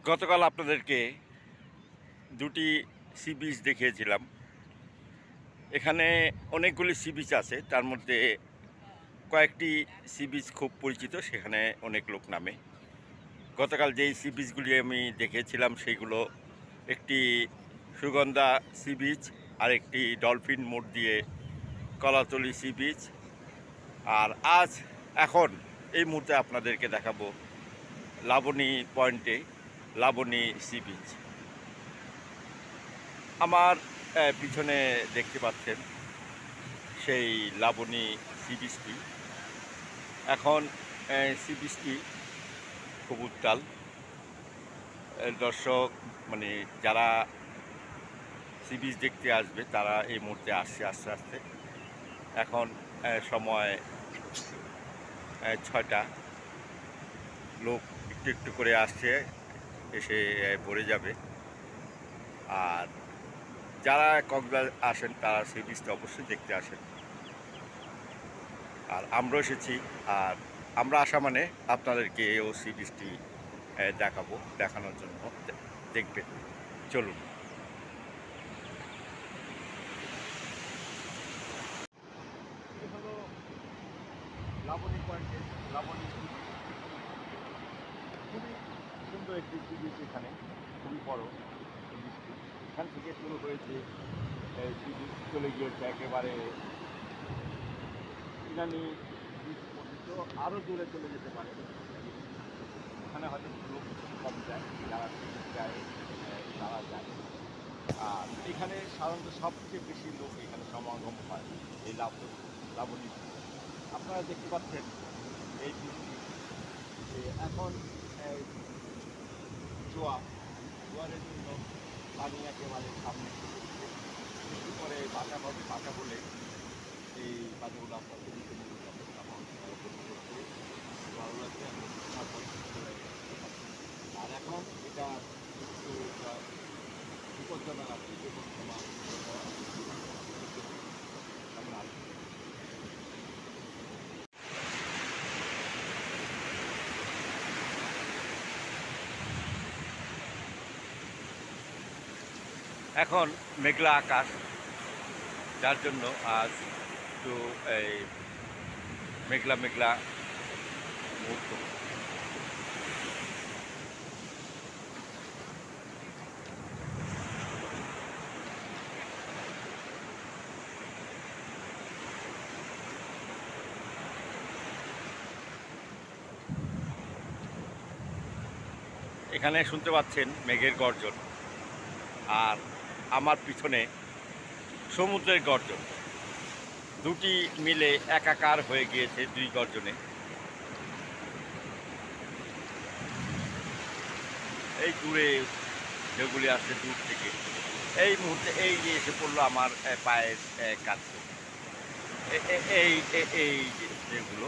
গতকাল আপনাদেরকে দুটি সি বিচ দেখিয়েছিলাম। এখানে অনেকগুলি সি বিচ আছে, তার মধ্যে কয়েকটি সি বিচ খুব পরিচিত, সেখানে অনেক লোক নামে। গতকাল যেই সি বিচগুলি আমি দেখিয়েছিলাম সেইগুলো একটি সুগন্ধা সি বিচ, আর একটি ডলফিন মোড় দিয়ে কলাতলি সি বিচ, আর এখন এই মুহূর্তে আপনাদেরকে দেখাবো লাবণী পয়েন্টে লাবণী সি বিচ। আমার পিছনে দেখতে পাচ্ছেন সেই লাবণী সি বিচটি। এখন সি বিচটি খুব উত্তাল। দর্শক মানে যারা সি বিচ দেখতে আসবে তারা এই মুহূর্তে আসছে আস্তে আস্তে। এখন সময় 6টা। লোক একটু একটু করে আসছে, এসে ভরে যাবে। আর যারা কক্সবাজার আসেন তারা সি বিচটা অবশ্যই দেখতে আসেন। আর আমরাও এসেছি, আর আমরা আসা মানে আপনাদেরকে এই সি বিচটি দেখানোর জন্য দেখবেন। চলুন। লাবণী পয়েন্টে লাবণী খুবই সুন্দর একটি সি বিচ, এখানে খুবই বড় সি বিচটি। এখান থেকে শুরু হয়েছে সি বিচ, চলে গিয়েছে একেবারে ইরানি বিচ পর্যন্ত, আরও দূরে চলে যেতে পারে। ওখানে হয়তো লোক কম যায়, যারা যায় তারা যায়। আর এখানে সাধারণত সবচেয়ে বেশি লোক এখানে সমাগম হয় এই লাবণী। আপনারা দেখতে পাচ্ছেন এই বৃষ্টি এখন জোয়ারের জন্য পানি একেবারে সামনে একটু পরে বাঁকা বলে এই বাজারগুলো আপনাকে দিতে ভালো লাগছে। আর এখন এটা একটু বিপজ্জনক আছে, যে কোনো সময় এখন মেঘলা আকাশ, যার জন্য আজ একটু এই মেঘলা মেঘলা মুহূর্ত। এখানে শুনতে পাচ্ছেন মেঘের গর্জন, আর আমার পিছনে সমুদ্রের গর্জন। দুটি মিলে একাকার হয়ে গিয়েছে দুই গর্জনে। এই দূরে যেগুলি আসছে দূর থেকে, এই মুহূর্তে এই যে এসে পড়লো আমার পায়ের কাছে। এই যেগুলো